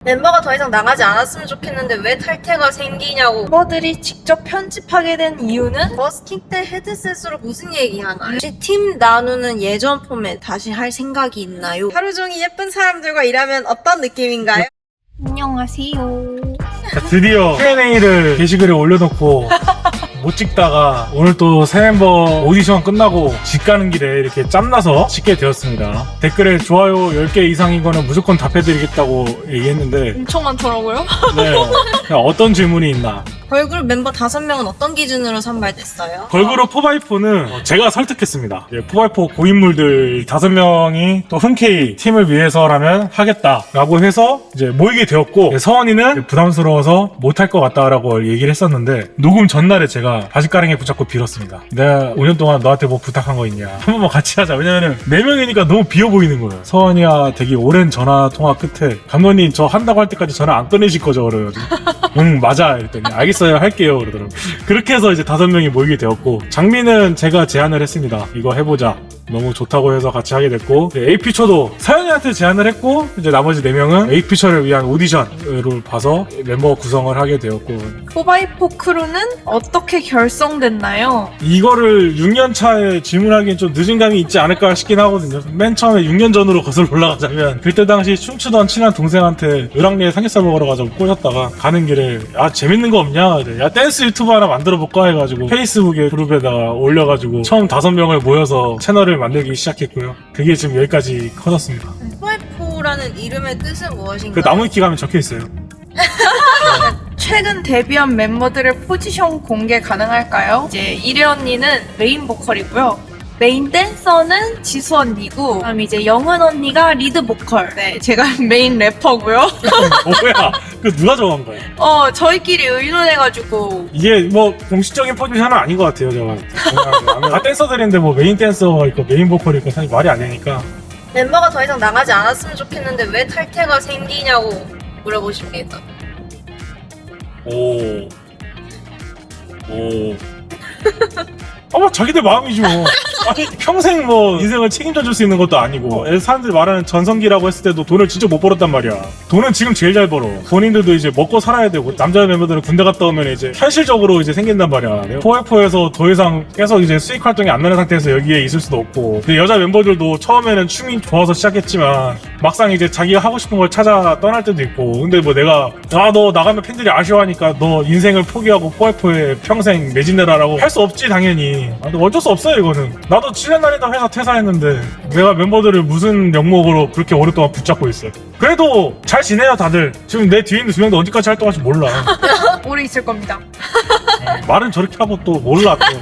멤버가 더 이상 나가지 않았으면 좋겠는데 왜 탈퇴가 생기냐고. 멤버들이 직접 편집하게 된 이유는 버스킹 때 헤드셋으로 무슨 얘기하나요? 혹시 팀 나누는 예전 포맷 다시 할 생각이 있나요? 하루 종일 예쁜 사람들과 일하면 어떤 느낌인가요? 안녕하세요. 드디어 Q&A를 게시글에 올려놓고 못 찍다가 오늘 또 새 멤버 오디션 끝나고 집 가는 길에 이렇게 짬나서 찍게 되었습니다. 댓글에 좋아요 10개 이상인 거는 무조건 답해드리겠다고 얘기했는데 엄청 많더라고요. 네, 어떤 질문이 있나. 걸그룹 멤버 5명은 어떤 기준으로 선발됐어요? 걸그룹 4x4는 제가 설득했습니다. 4x4 고인물들 5명이 또 흔쾌히 팀을 위해서라면 하겠다라고 해서 이제 모이게 되었고, 서원이는 부담스러워서 못할 것 같다라고 얘기를 했었는데, 녹음 전날에 제가 바지가랑이에 붙잡고 빌었습니다. 내가 5년 동안 너한테 뭐 부탁한 거 있냐, 한 번만 같이 하자. 왜냐면은 4명이니까 너무 비어 보이는 거예요. 서원이와 되게 오랜 전화 통화 끝에 감독님 저 한다고 할 때까지 전화 안 꺼내실 거죠? 그래가지고 응 맞아 이랬더니 알겠어요 할게요 그러더라고요. 그렇게 해서 이제 5명이 모이게 되었고, 장미는 제가 제안을 했습니다. 이거 해보자. 너무 좋다고 해서 같이 하게 됐고, 에이피처도 서연이한테 제안을 했고, 이제 나머지 4명은 에이피처를 위한 오디션을 봐서 멤버 구성을 하게 되었고. 4x4 크루는 어떻게 결성됐나요? 이거를 6년 차에 질문하기엔 좀 늦은 감이 있지 않을까 싶긴 하거든요. 맨 처음에 6년 전으로 거슬러 올라가자면, 그때 당시 춤추던 친한 동생한테 을왕리에 삼겹살 먹으러 가자고 꼬셨다가 가는 길에 야 재밌는 거 없냐? 야 댄스 유튜브 하나 만들어 볼까 해가지고 페이스북에 그룹에다가 올려가지고 처음 5명을 모여서 채널을 만들기 시작했고요. 그게 지금 여기까지 커졌습니다. 4x4라는 이름의 뜻은 무엇인가요? 그 나무위키가 하면 적혀있어요. 최근 데뷔한 멤버들의 포지션 공개 가능할까요? 이제 이래 언니는 메인 보컬이고요. 메인 댄서는 지수 언니고, 그다음 이제 영은 언니가 리드 보컬. 네, 제가 메인 래퍼고요. 뭐야? 그 누가 정한 거야? 저희끼리 의논해가지고. 이게 뭐 공식적인 포지션은 아닌 것 같아요. 제가 다 댄서들인데 뭐 메인 댄서가 있고 메인 보컬이 있고 사실 말이 안 되니까. 멤버가 더 이상 나가지 않았으면 좋겠는데 왜 탈퇴가 생기냐고 물어보십니다. 오. 자기들 마음이지 뭐. 아니 평생 뭐 인생을 책임져 줄 수 있는 것도 아니고, 사람들이 말하는 전성기라고 했을 때도 돈을 진짜 못 벌었단 말이야. 돈은 지금 제일 잘 벌어. 본인들도 이제 먹고 살아야 되고, 남자 멤버들은 군대 갔다 오면 이제 현실적으로 이제 생긴단 말이야. 4F4에서 더 이상 계속 이제 수익 활동이 안 나는 상태에서 여기에 있을 수도 없고, 근데 여자 멤버들도 처음에는 춤이 좋아서 시작했지만 막상 이제 자기가 하고 싶은 걸 찾아 떠날 때도 있고. 근데 뭐 내가 너 나가면 팬들이 아쉬워하니까 너 인생을 포기하고 4F4에 평생 매진해라라고 할 수 없지 당연히. 근데 어쩔 수 없어요 이거는. 나도 7년 다니다 회사 퇴사했는데 내가 멤버들을 무슨 명목으로 그렇게 오랫동안 붙잡고 있어요. 그래도 잘 지내요 다들. 지금 내 뒤에 있는 2명도 언제까지 활동할지 몰라. 오래 있을 겁니다. 말은 저렇게 하고 또 몰라 또.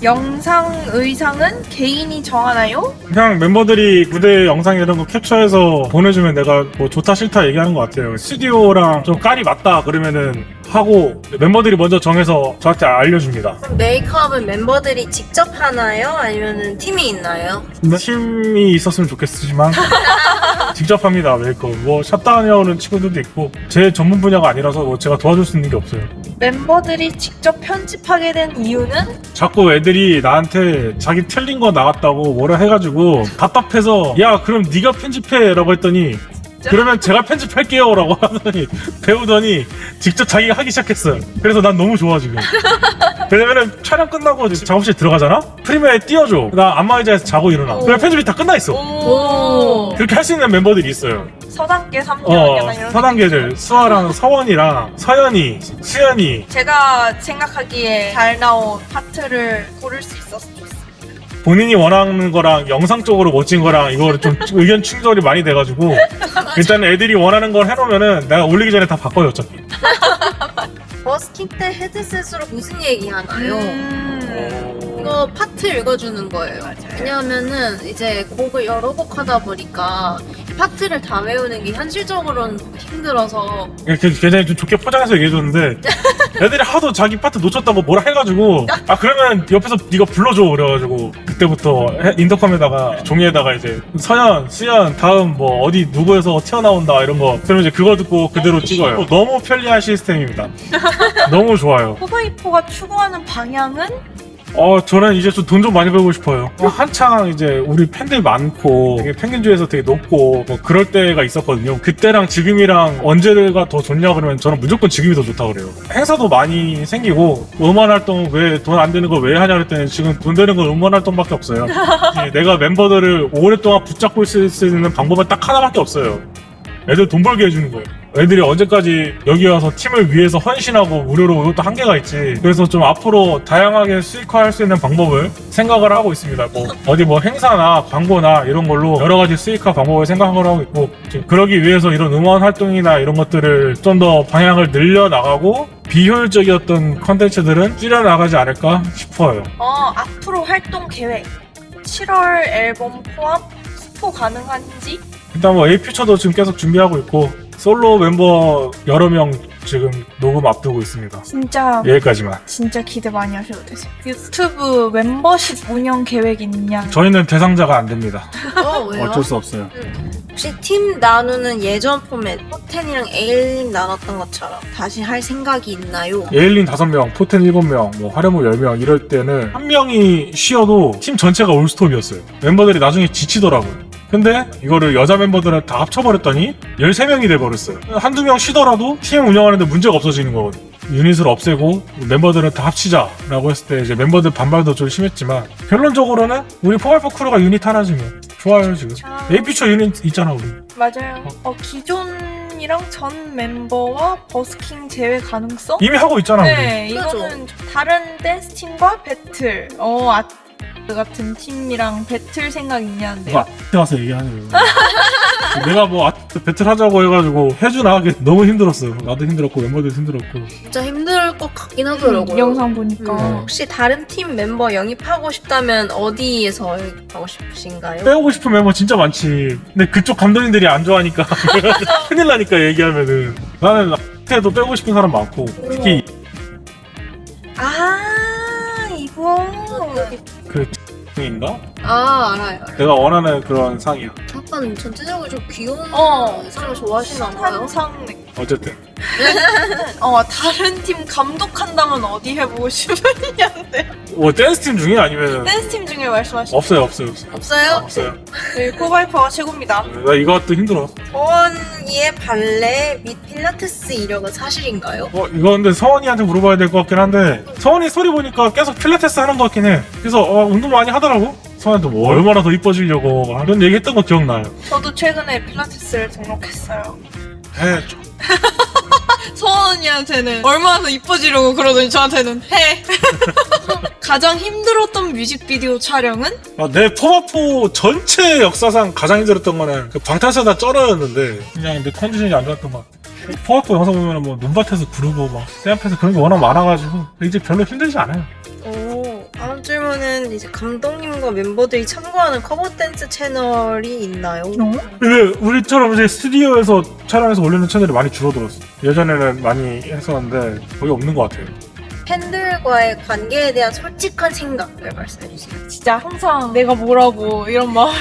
영상 의상은 개인이 정하나요? 그냥 멤버들이 무대 영상 이런 거 캡처해서 보내주면 내가 뭐 좋다 싫다 얘기하는 것 같아요. 스튜디오랑 좀 깔이 맞다 그러면은 하고, 멤버들이 먼저 정해서 저한테 알려줍니다. 그럼 메이크업은 멤버들이 직접 하나요? 아니면 팀이 있나요? 팀이 있었으면 좋겠지만 직접 합니다. 메이크업. 뭐 샷다운 해오는 친구들도 있고, 제 전문 분야가 아니라서 뭐 제가 도와줄 수 있는 게 없어요. 멤버들이 직접 편집하게 된 이유는? 자꾸 애들이 나한테 자기 틀린 거 나왔다고 뭐라 해가지고 답답해서 야 그럼 네가 편집해 라고 했더니 그러면 제가 편집할게요 라고 하더니 배우더니 직접 자기가 하기 시작했어요. 그래서 난 너무 좋아 지금. 왜냐면은 촬영 끝나고 이제 작업실 들어가잖아? 프리미어에 띄워줘. 나 안마의자에서 자고 일어나. 그럼 편집이 다 끝나 있어. 오. 그렇게 할 수 있는 멤버들이 있어요. 서단계 3년 약간 이런 서단계들 수아랑 서원이랑 서연이, 수연이. 제가 생각하기에 잘 나온 파트를 고를 수 있었으면 좋겠어요. 본인이 원하는 거랑 영상적으로 멋진 거랑 이거를 좀 의견 충돌이 많이 돼가지고 일단 애들이 원하는 걸 해놓으면은 내가 올리기 전에 다 바꿔요 어차피. 버스킹 때 헤드셋으로 무슨 얘기하나요? 음. 이거 파트 읽어주는 거예요. 맞아요. 왜냐하면은 이제 곡을 여러 곡 하다 보니까 파트를 다 외우는 게 현실적으로는 힘들어서. 이렇게 굉장히 좀 좋게 포장해서 얘기해줬는데 애들이 하도 자기 파트 놓쳤다고 뭐라 해가지고 그러면 옆에서 네가 불러줘 그래가지고 그때부터 인터컴에다가 종이에다가 이제 서연, 수연 다음 뭐 어디 누구에서 튀어나온다 이런 거, 그러면 이제 그거 듣고 그대로 찍어요. 너무 편리한 시스템입니다. 너무 좋아요. 4x4가 추구하는 방향은 저는 이제 좀 돈 좀 많이 벌고 싶어요. 한창 이제 우리 팬들 많고 되게 평균주에서 되게 높고 뭐 그럴 때가 있었거든요. 그때랑 지금이랑 언제가 더 좋냐 그러면 저는 무조건 지금이 더 좋다 그래요. 행사도 많이 생기고 음원 활동 왜 돈 안 되는 걸 왜 하냐 그랬더니 지금 돈 되는 건 음원 활동밖에 없어요. 내가 멤버들을 오랫동안 붙잡고 있을 수 있는 방법은 딱 하나밖에 없어요. 애들 돈 벌게 해주는 거예요. 애들이 언제까지 여기 와서 팀을 위해서 헌신하고 무료로 이것도 한계가 있지. 그래서 좀 앞으로 다양하게 수익화할 수 있는 방법을 생각을 하고 있습니다. 뭐 어디 뭐 행사나 광고나 이런 걸로 여러 가지 수익화 방법을 생각을 하고 있고, 그러기 위해서 이런 응원 활동이나 이런 것들을 좀 더 방향을 늘려 나가고 비효율적이었던 컨텐츠들은 줄여 나가지 않을까 싶어요. 앞으로 활동 계획 7월 앨범 포함 스포 가능한지? 일단 뭐 에이퓨처도 지금 계속 준비하고 있고 솔로 멤버 여러 명 지금 녹음 앞두고 있습니다. 진짜 여기까지만. 진짜 기대 많이 하셔도 되세요. 유튜브 멤버십 운영 계획 있냐? 저희는 대상자가 안 됩니다. 왜요? 어쩔 수 없어요. 혹시 팀 나누는 예전 포맷 포텐이랑 에일린 나눴던 것처럼 다시 할 생각이 있나요? 에일린 5명, 포텐 7명, 뭐 화려무 10명 이럴 때는 한 명이 쉬어도 팀 전체가 올스톱이었어요. 멤버들이 나중에 지치더라고요. 근데 이거를 여자 멤버들은 다 합쳐버렸더니 13명이 돼버렸어요. 한두 명 쉬더라도 팀 운영하는데 문제가 없어지는 거거든요. 유닛을 없애고 멤버들은 다 합치자라고 했을 때 이제 멤버들 반발도 좀 심했지만 결론적으로는 우리 4x4 크루가 유닛 하나지 뭐. 좋아요 지금. 에이피처 유닛 있잖아 우리. 맞아요. 기존이랑 전 멤버와 버스킹 제외 가능성? 이미 하고 있잖아 우리. 네, 그렇죠. 이거는 다른 댄스 팀과 배틀. 같은 팀이랑 배틀 생각 있냐는데요. 아트 가서 얘기하네요. 내가 뭐 아트 배틀 하자고 해가지고 해주나? 그게 너무 힘들었어요. 나도 힘들었고 멤버들도 힘들었고. 진짜 힘들 것 같긴 하더라고요. 영상 보니까. 혹시 다른 팀 멤버 영입하고 싶다면 어디에서 영입하고 싶으신가요? 빼오고 싶은 멤버 진짜 많지. 근데 그쪽 감독님들이 안 좋아하니까 큰일 나니까 얘기하면은. 나는 아트에도 빼고 싶은 사람 많고 특히 이거. 그 인가? 알아요. 내가 원하는 그런 상이야. 약간 전체적으로 좀 귀여운 어. 사람을 좋아하시나 봐요. 한상. 어쨌든 다른 팀 감독한다면 어디 해보고 싶으냐는데. 뭐 댄스 팀 중에 아니면은 댄스 팀 중에 말씀하신. 없어요. 없어요? 네, 코바이퍼가 최고입니다. 나 이것도 힘들어. 서원이의 발레 및 필라테스 이력은 사실인가요? 이거 근데 서원이한테 물어봐야 될 것 같긴 한데 서원이 스토리 보니까 계속 필라테스 하는 것 같긴 해. 그래서 운동 많이 하더라고. 서원이한테 뭐 얼마나 더 이뻐지려고 그런 얘기 했던 거 기억나요. 저도 최근에 필라테스를 등록했어요. 좀. 서원이한테는 얼마나 더 이뻐지려고 그러더니 저한테는 해. 가장 힘들었던 뮤직비디오 촬영은? 내 포마포 전체 역사상 가장 힘들었던 거는 그 방탄소년단 쩔어였는데 그냥 내 컨디션이 안 좋았던 것 같아. 포마포 영상 보면 뭐 눈밭에서 구르고 막 새 앞에서 그런 게 워낙 많아가지고 이제 별로 힘들지 않아요. 다음 질문은 이제 감독님과 멤버들이 참고하는 커버 댄스 채널이 있나요? 근데 우리처럼 이제 스튜디오에서 촬영해서 올리는 채널이 많이 줄어들었어. 예전에는 많이 했었는데 거의 없는 것 같아요. 팬들과의 관계에 대한 솔직한 생각을 말씀해주세요. 진짜 항상 내가 뭐라고 이런 마음을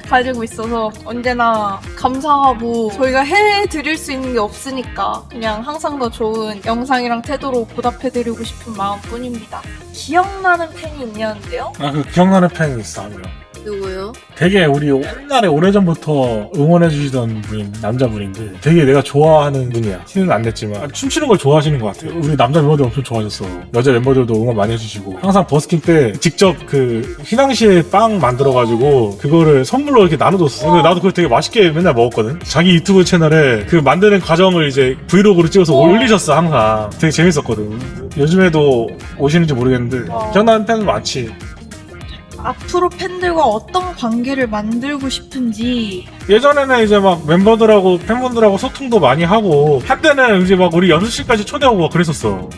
가지고 있어서 언제나 감사하고 저희가 해드릴 수 있는 게 없으니까 그냥 항상 더 좋은 영상이랑 태도로 보답해드리고 싶은 마음뿐입니다. 기억나는 팬이 있냐는데요? 그 기억나는 팬이 있어. 한 명. 누구요? 되게 우리 옛날에 오래전부터 응원해주시던 분인 남자분인데 되게 내가 좋아하는 분이야. 티는 안 냈지만 춤추는 걸 좋아하시는 것 같아요. 우리 남자 멤버들 엄청 좋아하셨어. 여자 멤버들도 응원 많이 해주시고 항상 버스킹 때 직접 그 휘낭시에 빵 만들어가지고 그거를 선물로 이렇게 나눠줬어. 근데 나도 그거 되게 맛있게 맨날 먹었거든. 자기 유튜브 채널에 그 만드는 과정을 이제 브이로그로 찍어서 올리셨어. 항상 되게 재밌었거든. 요즘에도 오시는지 모르겠는데 기억나는 팬은 많지. 앞으로 팬들과 어떤 관계를 만들고 싶은지. 예전에는 이제 막 멤버들하고 팬분들하고 소통도 많이 하고 한때는 이제 막 우리 연습실까지 초대하고 막 그랬었어.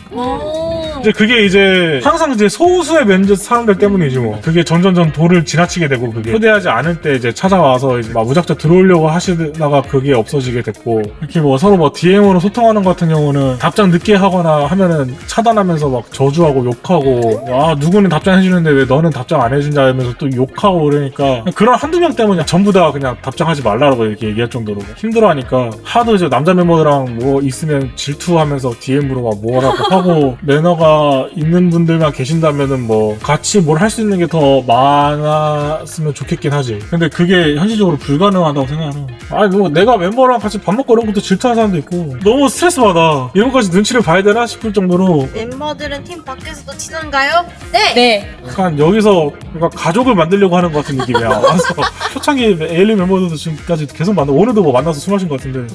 이제 그게 이제 항상 이제 소수의 면접 사람들 때문이지 뭐. 그게 점점점 도를 지나치게 되고 그게 초대하지 않을 때 이제 찾아와서 이제 막 무작정 들어오려고 하시다가 그게 없어지게 됐고 이렇게 뭐 서로 뭐 DM으로 소통하는 것 같은 경우는 답장 늦게 하거나 하면은 차단하면서 막 저주하고 욕하고 누구는 답장해주는데 왜 너는 답장 안 해주냐 하면서 또 욕하고 그러니까 그런 한두 명 때문에 전부 다 그냥 답장하지 하지 말라고 이렇게 얘기할 정도로 힘들어하니까 하도 이제 남자 멤버들랑 뭐 있으면 질투하면서 DM으로 막 뭐라고 하고 매너가 있는 분들만 계신다면은 뭐 같이 뭘 할 수 있는 게 더 많았으면 좋겠긴 하지. 근데 그게 현실적으로 불가능하다고 생각하는. 아니 뭐 내가 멤버랑 같이 밥 먹고 이런 것도 질투하는 사람도 있고 너무 스트레스 받아. 이런 것까지 눈치를 봐야 되나 싶을 정도로 멤버들은 팀 밖에서도 친한가요? 네! 네. 약간 여기서 그러니까 가족을 만들려고 하는 것 같은 느낌이야. 와서 초창기 에일리 멤버들도 지금까지 계속 만나. 오늘도 뭐 만나서 술 마신 것 같은데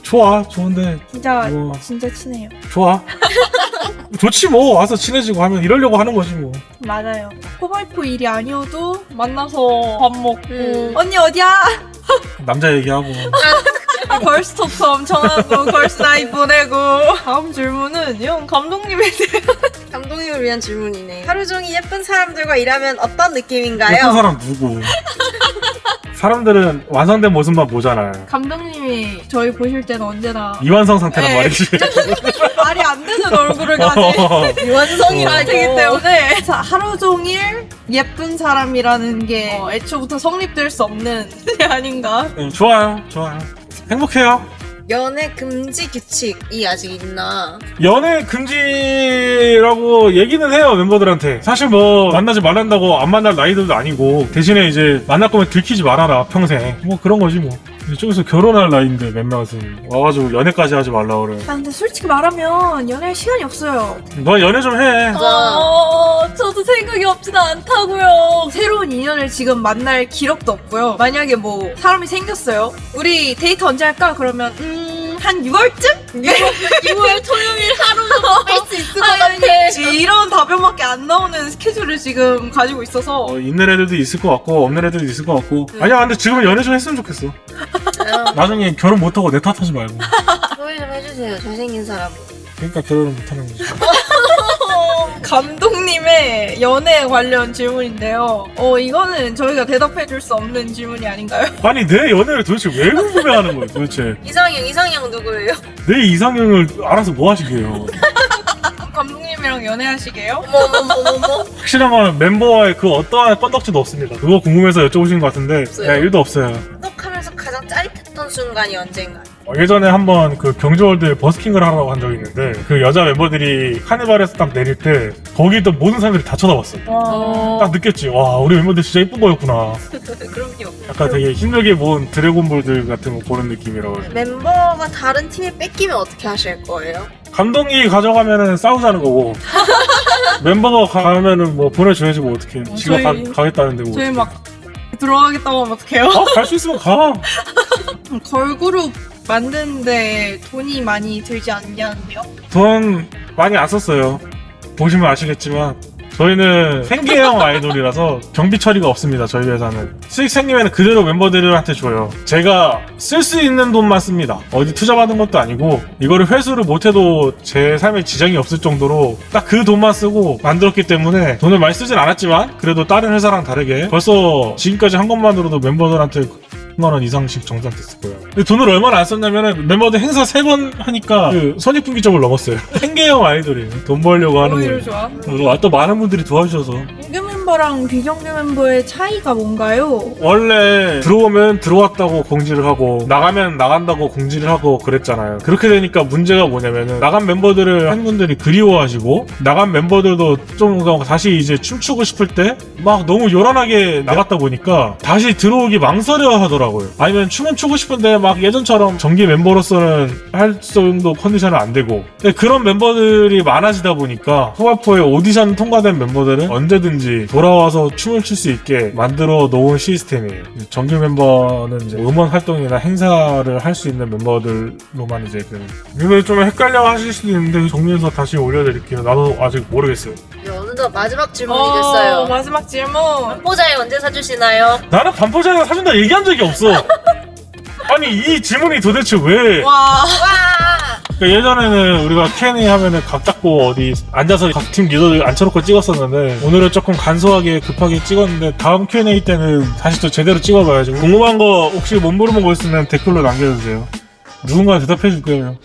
좋은데 진짜 뭐. 진짜 친해요. 좋아. 좋지 뭐. 와서 친해지고 하면 이러려고 하는 거지 뭐. 맞아요. 포바이포 일이 아니어도 만나서 밥 먹고 언니 어디야? 남자 얘기하고. 걸스토크 엄청 하고 걸스 나이 보내고. 다음 질문은 형 감독님에 대해. 감독님을 위한 질문이네. 하루 종일 예쁜 사람들과 일하면 어떤 느낌인가요? 예쁜 사람 누구? 사람들은 완성된 모습만 보잖아요. 감독님이 저희 보실 때는 언제나 이완성 상태란 네. 말이지. 말이 안 되는 얼굴을 가진 유한성이라고. 되기 때문에 하루 종일 예쁜 사람이라는 게 애초부터 성립될 수 없는 게 아닌가. 좋아요. 행복해요. 연애 금지 규칙이 아직 있나? 연애 금지라고 얘기는 해요, 멤버들한테. 사실 뭐 만나지 말란다고 안 만날 나이들도 아니고 대신에 이제 만날 거면 들키지 말아라 평생. 뭐 그런 거지 뭐. 이쪽에서 결혼할 나이인데 몇 명은 와가지고 연애까지 하지 말라 그래. 아 근데 솔직히 말하면 연애할 시간이 없어요. 너 연애 좀 해. 저도 생각이 없진 않다고요. 새로운 인연을 지금 만날 기록도 없고요. 만약에 뭐 사람이 생겼어요. 우리 데이트 언제 할까? 그러면 한 6월쯤? 6월 토요일 하루는 할 수 있을 것 같아. 이런 답변밖에 안 나오는 스케줄을 지금 가지고 있어서 있는 애들도 있을 것 같고 없는 애들도 있을 것 같고. 아니야 근데 지금은 연애 좀 했으면 좋겠어. 나중에 결혼 못하고 내 탓하지 말고. 소개 좀 해주세요. 잘생긴 사람. 그러니까 결혼을 못하는 거지. 감독님의 연애 관련 질문인데요. 이거는 저희가 대답해 줄 수 없는 질문이 아닌가요? 아니 내 연애를 도대체 왜 궁금해하는 거야 도대체. 이상형 누구예요? 내 이상형을 알아서 뭐 하시게요. 감독님이랑 연애하시게요? 어머머머머머. 확실한 건 멤버와의 그 어떠한 건덕지도 없습니다. 그거 궁금해서 여쭤보신 것 같은데 없어요. 네, 일도 없어요. 똑하면서 가장 짜릿했던 순간이 언젠가? 예전에 한번 그 경주월드 버스킹을 하러 간 적이 있는데 그 여자 멤버들이 카니발에서 딱 내릴 때 거기 있던 모든 사람들이 다 쳐다봤어. 딱 느꼈지. 와 우리 멤버들 진짜 예쁜 거였구나. 그럼요. 약간 되게 힘들게 모은 드래곤볼들 같은 거 보는 느낌이라고. 멤버가 다른 팀에 뺏기면 어떻게 하실 거예요? 감독이 가져가면은 싸우자는 거고 멤버가 가면은 뭐 보내줘야지 뭐 어떡해. 지가 가겠다는데 뭐. 저희 막 들어가겠다고 하면 어떡해요? 갈 수 있으면 가. 걸그룹 만드는데 돈이 많이 들지 않냐는데요? 돈 많이 안 썼어요. 보시면 아시겠지만 저희는 생계형 아이돌이라서 경비 처리가 없습니다. 저희 회사는 수익 생기면 그대로 멤버들한테 줘요. 제가 쓸 수 있는 돈만 씁니다. 어디 투자받은 것도 아니고 이거를 회수를 못해도 제 삶에 지장이 없을 정도로 딱 그 돈만 쓰고 만들었기 때문에 돈을 많이 쓰진 않았지만 그래도 다른 회사랑 다르게 벌써 지금까지 한 것만으로도 멤버들한테 10만원 이상씩 정산됐을 거예요. 근데 돈을 얼마나 안 썼냐면은 멤버들 행사 3번 하니까 그 손익분기점을 넘었어요. 생계형 아이돌이에요. 돈 벌려고 하는 오히려 거예요. 좋아. 또 많은 분들이 도와주셔서. 정규 멤버랑 비정규 멤버의 차이가 뭔가요? 원래 들어오면 들어왔다고 공지를 하고 나가면 나간다고 공지를 하고 그랬잖아요. 그렇게 되니까 문제가 뭐냐면은 나간 멤버들을 팬분들이 그리워하시고 나간 멤버들도 좀 다시 이제 춤추고 싶을 때 막 너무 요란하게 나갔다 보니까 다시 들어오기 망설여 하더라고요. 아니면 춤은 추고 싶은데 막 예전처럼 정기 멤버로서는 할 정도 컨디션은 안 되고. 근데 그런 멤버들이 많아지다 보니까 포바이포의 오디션 통과된 멤버들은 언제든지 돌아와서 춤을 출 수 있게 만들어 놓은 시스템이에요. 정규 멤버는 이제 음원 활동이나 행사를 할 수 있는 멤버들로만 이제 이거 좀 헷갈려 하실 수도 있는데 정리해서 다시 올려드릴게요. 나도 아직 모르겠어요. 어느덧 마지막 질문이 됐어요. 마지막 질문. 모자에 언제 사주시나요? 나는 반포자에 사준다 얘기한 적이 없어. 아니 이 질문이 도대체 왜? 와. 와! 그러니까 예전에는 우리가 Q&A 하면은 각 잡고 어디 앉아서 각 팀 리더들 앉혀놓고 찍었었는데 오늘은 조금 간소하게 급하게 찍었는데 다음 Q&A 때는 다시 또 제대로 찍어봐야죠. 궁금한 거 혹시 못 물어본 거 있으면 댓글로 남겨주세요. 누군가 대답해 줄 거예요.